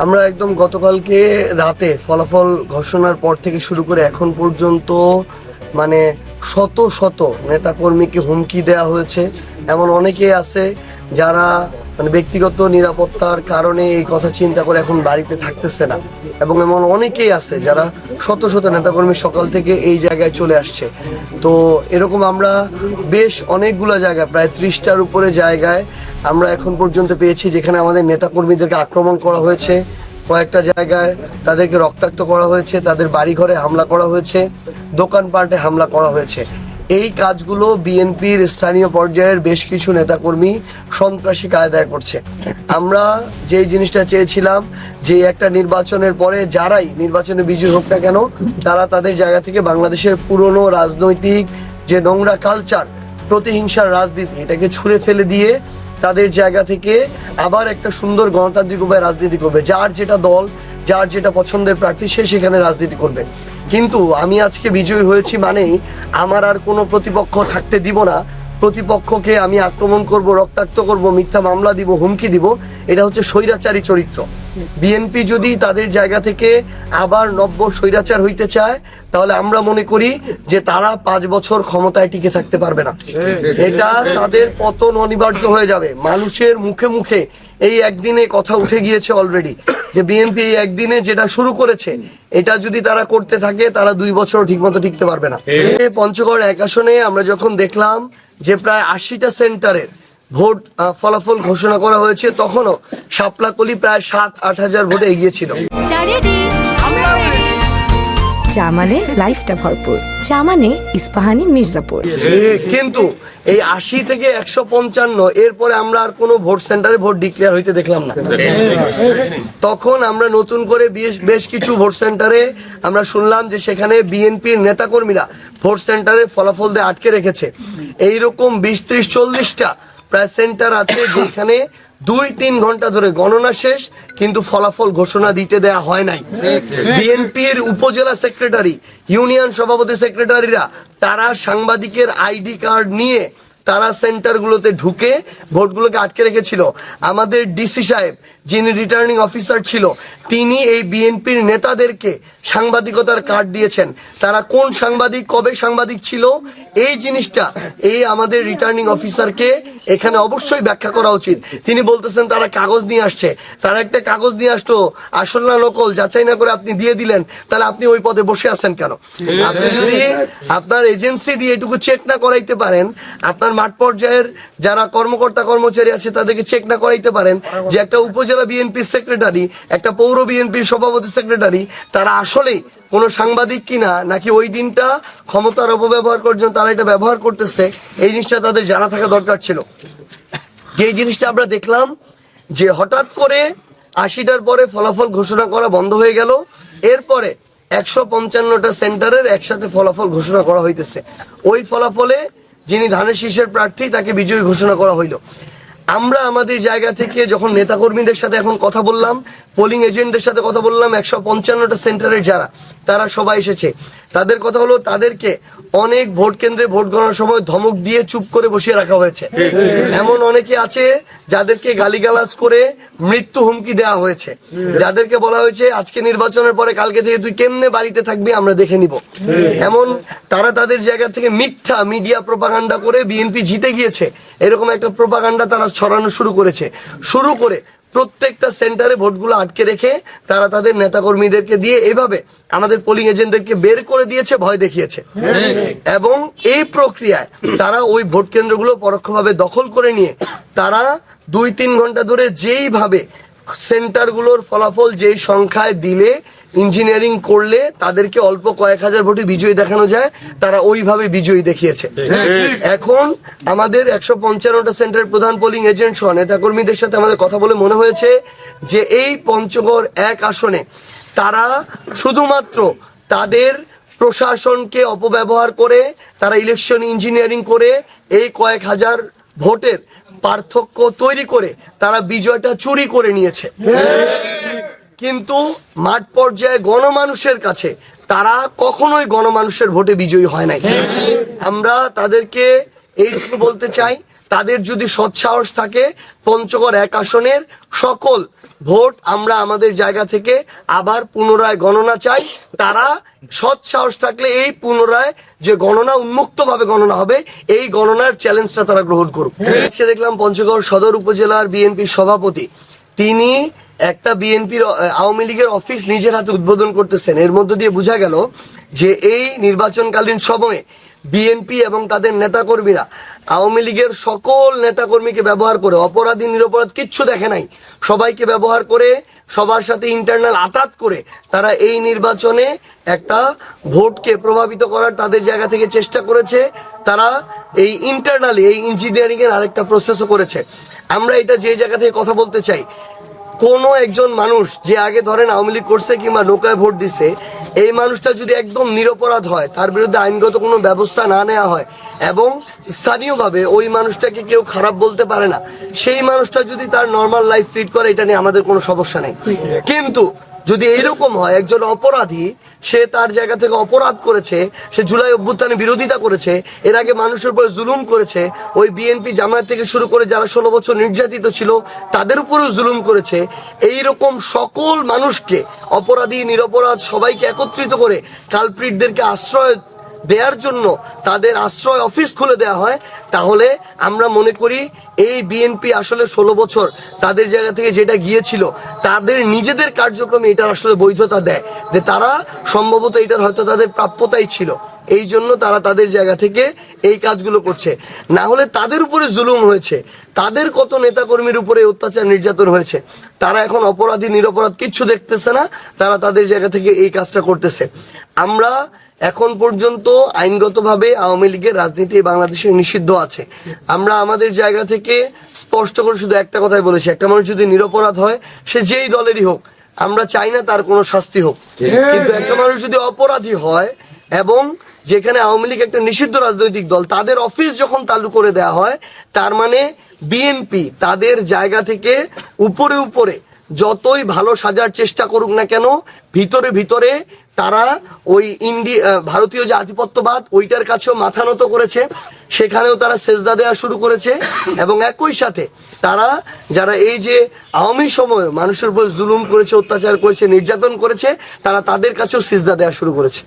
আমরা একদম গতকালকে রাতে ফলাফল ঘোষণার পর থেকে শুরু করে এখন পর্যন্ত মানে শত শত নেতাকর্মীকে হুমকি দেওয়া হয়েছে। এমন অনেকেই আছে যারা মানে ব্যক্তিগত নিরাপত্তার কারণে এই কথা চিন্তা করে এখন বাড়িতে থাকতেছে না, এবং এমন অনেকেই আছে যারা শত শত নেতাকর্মী সকাল থেকে এই জায়গায় চলে আসছে। তো এরকম আমরা বেশ অনেকগুলো জায়গায়, প্রায় 30টার উপরে জায়গায় আমরা এখন পর্যন্ত পেয়েছি যেখানে আমাদের নেতাকর্মীদেরকে আক্রমণ করা হয়েছে। কয়েকটা জায়গায় তাদেরকে রক্তাক্ত করা হয়েছে, তাদের বাড়িঘরে হামলা করা হয়েছে, দোকানপাটে হামলা করা হয়েছে। এই কাজগুলো বিএনপির স্থানীয় পর্যায়ের বেশ কিছু নেতাকর্মী সন্ত্রাসী কায়দায় করছে। আমরা যে জিনিসটা চেয়েছিলাম যে একটা নির্বাচনের পরে যারাই নির্বাচনে বিজয়ী হোক না কেন, তারা তাদের জায়গা থেকে বাংলাদেশের পুরনো রাজনৈতিক যে নোংরা কালচার, প্রতিহিংসার রাজনীতি, এটাকে ছুঁড়ে ফেলে দিয়ে তাদের জায়গা থেকে আবার একটা সুন্দর গণতান্ত্রিক উপায়ে রাজনীতি করবে। যার যেটা দল, যার যেটা পছন্দের প্রার্থী, সে সেখানে রাজনীতি করবে। কিন্তু আমি আজকে বিজয়ী হয়েছি মানেই আমার আর কোনো প্রতিপক্ষ থাকতে দিব না। প্রতিপক্ষকে আমি আক্রমণ করব, রক্তাক্ত করব, মিথ্যা মামলা দিব, হুমকি দিব। এটা হচ্ছে স্বৈরাচারী চরিত্র। বিএনপি যদি তাদের জায়গা থেকে আবার নব্য স্বৈরাচার হইতে চায়, তাহলে আমরা মনে করি যে তারা 5 বছর ক্ষমতায় টিকে থাকতে পারবে না। এটা তাদের পতন অনিবার্য হয়ে যাবে। মানুষের মুখে মুখে এই একদিনে কথা উঠে গিয়েছে অলরেডি যে বিএনপি এই একদিনে যেটা শুরু করেছে, এটা যদি তারা করতে থাকে তারা 2 বছর ঠিকমতো টিকতে পারবে না। পঞ্চগড় 1 আসনে আমরা যখন দেখলাম যে প্রায় 80টা সেন্টারের ভোট ফলাফল ঘোষণা করা হয়েছে, তখনও শাপলাকলি প্রায় 7-8 হাজার ভোটে এগিয়েছিল। চা মানে লাইফটা ভরপুর, চা মানে ইস্পাহানি মির্জাপুর। কিন্তু এই 80 থেকে 155 এরপরে আমরা আর কোনো ভোট সেন্টারে ভোট ডিক্লেয়ার হইতে দেখলাম না। তখন আমরা নতুন করে বেশ কিছু ভোট সেন্টারে আমরা শুনলাম যে সেখানে বিএনপির নেতাকর্মীরা ভোট সেন্টারে ফলাফল দিয়ে আটকে রেখেছে। এইরকম 20-30-40টা প্রায় সেন্টার আছে যেখানে 2-3 ঘন্টা ধরে গণনা শেষ, কিন্তু ফলাফল ঘোষণা দিতে দেয়া হয় নাই। বিএনপির উপজেলা সেক্রেটারি, ইউনিয়ন সভাপতি সেক্রেটারিরা তারা সাংবাদিকের আইডি কার্ড নিয়ে তারা সেন্টারগুলোতে ঢুকে ভোটগুলোকে আটকে রেখেছিল। আমাদের ডিসি সাহেব, যিনি রিটার্নিং অফিসার ছিল, তিনি এই বিএনপির নেতাদেরকে সাংবাদিকতার কার্ড দিয়েছেন। তারা কোন সাংবাদিক, কবে সাংবাদিক ছিল, এই জিনিসটা এই আমাদের রিটার্নিং অফিসারকে এখানে অবশ্যই ব্যাখ্যা করা উচিত। তিনি বলতেছেন তারা কাগজ নিয়ে আসছে। তারা একটা কাগজ নিয়ে আসতো, আসল না নকল যাচাই না করে আপনি দিয়ে দিলেন, তাহলে আপনি ওই পদে বসে আছেন কেন? আপনি যদি আপনার এজেন্সি দিয়ে এটুকু চেক না করাইতে পারেন, আপনার মাঠ পর্যায়ের যারা কর্মকর্তা কর্মচারী আছে তাদেরকে চেক না করাইতে পারেন যে একটা উপজেলা বিএনপির সেক্রেটারি, একটা পৌর বিএনপির সভাপতি সেক্রেটারি তারা আসলেই কোনো সাংবাদিক কিনা, নাকি ওই দিনটা ক্ষমতার অপব্যবহার করার জন্য তারা এটা ব্যবহার করতেছে, এই জিনিসটা তাদের জানা থাকা দরকার ছিল। যে জিনিসটা আমরা দেখলাম যে হঠাৎ করে 80টার পরে ফলাফল ঘোষণা করা বন্ধ হয়ে গেল। এরপরে 155টা সেন্টারের একসাথে ফলাফল ঘোষণা করা হইতেছে। ওই ফলাফলে যিনি ধানের শীষের প্রার্থী তাকে বিজয়ী ঘোষণা করা হইল। আমরা আমাদের জায়গা থেকে যখন নেতাকর্মীদের সাথে এখন কথা বললাম, পোলিং এজেন্টদের সাথে কথা বললাম, 155টা সেন্টারের যারা তারা সবাই এসেছে, তাদের কথা হলো তাদেরকে অনেক ভোট কেন্দ্রে ভোট গণনার সময় ধমক দিয়ে চুপ করে বসিয়ে রাখা হয়েছে। এমন অনেকে আছে যাদেরকে গালিগালাজ করে মৃত্যু হুমকি দেওয়া হয়েছে, যাদেরকে বলা হয়েছে আজকে নির্বাচনের পরে কালকে থেকে তুই কেমনে বাড়িতে থাকবি আমরা দেখে নিব। এমন তারা তাদের জায়গা থেকে মিথ্যা মিডিয়া প্রোপাগান্ডা করে বিএনপি জিতে গিয়েছে এরকম একটা প্রোপাগান্ডা তারা ছড়ানো শুরু করে প্রত্যেকটা সেন্টারে ভোটগুলো আটকে রেখে তারা তাদের নেতাকর্মীদেরকে দিয়ে এভাবে আমাদের পোলিং এজেন্টদেরকে বের করে দিয়েছে, ভয় দেখিয়েছে। এবং এই প্রক্রিয়ায় তারা ওই ভোট কেন্দ্রগুলো পরোক্ষভাবে দখল করে নিয়ে তারা 2-3 ঘন্টা ধরে যেইভাবে সেন্টারগুলোর ফলাফল যেই সংখ্যায় দিলে, ইঞ্জিনিয়ারিং করলে তাদেরকে অল্প কয়েক হাজার ভোটে বিজয়ী দেখানো যায়, তারা ওইভাবে বিজয়ী দেখিয়েছে। এখন আমাদের 155টা সেন্টারের প্রধান পোলিং এজেন্ট সহ নেতাকর্মীদের সাথে আমাদের কথা বলে মনে হয়েছে যে এই পঞ্চগড় 1 আসনে তারা শুধুমাত্র তাদের প্রশাসনকে অপব্যবহার করে, তারা ইলেকশন ইঞ্জিনিয়ারিং করে এই কয়েক হাজার ভোটের পার্থক্য তৈরি করে তারা বিজয়টা চুরি করে নিয়েছে। কিন্তু মাঠ পর্যায়ে গণমানুষের কাছে তারা কখনোই গণমানুষের ভোটে বিজয়ী হয় নাই। আমরা তাদেরকে এইটুকু বলতে চাই, তাদের যদি সৎসাহস থাকে পঞ্চগড় 1 আসনের সকল ভোট আমরা আমাদের জায়গা থেকে আবার পুনরায় গণনা চাই। তারা সৎসাহস থাকলে এই পুনরায় যে গণনা উন্মুক্তভাবে গণনা হবে এই গণনার চ্যালেঞ্জটা তারা গ্রহণ করুক। আজকে দেখলাম পঞ্চগড় সদর উপজেলার বিএনপির সভাপতি তিনি একটা বিএনপির আওয়ামী লীগের অফিস নিজের হাতে উদ্বোধন করতেছেন। এর মধ্য দিয়ে বোঝা গেল যে এই নির্বাচনকালীন সময়ে বিএনপি এবং তাদের নেতাকর্মীরা আওয়ামী লীগের সকল নেতাকর্মীকে ব্যবহার করে, অপরাধী নিরপরাধ কিচ্ছু দেখে নাই, সবাইকে ব্যবহার করে সবার সাথে ইন্টারনাল আতাত করে তারা এই নির্বাচনে একটা ভোটকে প্রভাবিত করার তাদের জায়গা থেকে চেষ্টা করেছে। তারা এই ইন্টারনালি এই ইঞ্জিনিয়ারিং এর আরেকটা প্রসেসও করেছে। আমরা এটা যে জায়গা থেকে কথা বলতে চাই, কোনো একজন মানুষ যে আগে ধরেন আওয়ামী লীগ করছে কিংবা নৌকায় ভোট দিছে, এই মানুষটা যদি একদম নিরপরাধ হয়, তার বিরুদ্ধে আইনগত কোনো ব্যবস্থা না নেওয়া হয় এবং স্থানীয়ভাবে ওই মানুষটাকে কেউ খারাপ বলতে পারে না, সেই মানুষটা যদি তার নর্মাল লাইফ লিড করে, এটা নিয়ে আমাদের কোনো সমস্যা নেই। কিন্তু যদি এরকম হয় একজন অপরাধী, সে তার জায়গা থেকে অপরাধ করেছে, সে জুলাই অভ্যুত্থানে বিরোধিতা করেছে, এর আগে মানুষের উপরে জুলুম করেছে, ওই বিএনপি জামায়াত থেকে শুরু করে যারা 16 বছর নির্যাতিত ছিল তাদের উপরেও জুলুম করেছে, এই রকম সকল মানুষকে অপরাধী নিরপরাধ সবাইকে একত্রিত করে কালপ্রিটদেরকে আশ্রয় দেওয়ার জন্য তাদের আশ্রয় অফিস খুলে দেওয়া হয়, তাহলে আমরা মনে করি এই বিএনপি আসলে 16 বছর তাদের জায়গা থেকে যেটা গিয়েছিল তাদের নিজেদের কার্যক্রমে এটার আসলে বৈধতা দেয়, যে তারা সম্ভবত এটার হয়তো তাদের প্রাপ্যতাই ছিল, এই জন্য তারা তাদের জায়গা থেকে এই কাজগুলো করছে। না হলে তাদের উপরে জুলুম হয়েছে, তাদের কত নেতাকর্মীর উপরে অত্যাচার নির্যাতন হয়েছে, তারা এখন অপরাধী নিরপরাধ কিচ্ছু দেখতেছে না, তারা তাদের জায়গা থেকে এই কাজটা করতেছে। আমরা এখন পর্যন্ত আইনগতভাবে আওয়ামী লীগের রাজনীতি বাংলাদেশে নিষিদ্ধ আছে। আমরা আমাদের জায়গা থেকে স্পষ্ট করে শুধু একটা কথাই বলেছি, একটা মানুষ যদি নিরপরাধ হয় সে যেই দলেরই হোক, আমরা চাই না তার কোনো শাস্তি হোক। কিন্তু একটা মানুষ যদি অপরাধী হয় এবং যেখানে আওয়ামী লীগ একটা নিষিদ্ধ রাজনৈতিক দল, তাদের অফিস যখন চালু করে দেওয়া হয়, তার মানে বিএনপি তাদের জায়গা থেকে উপরে উপরে যতই ভালো সাজার চেষ্টা করুক না কেন, ভিতরে ভিতরে তারা ওই ভারতীয় যে আধিপত্যবাদ ওইটার কাছেও মাথা নত করেছে, সেখানেও তারা সেজদা দেওয়া শুরু করেছে। এবং একই সাথে তারা যারা এই যে আওয়ামী সময়ে মানুষের উপর জুলুম করেছে, অত্যাচার করেছে, নির্যাতন করেছে, তারা তাদের কাছেও সেজদা দেওয়া শুরু করেছে।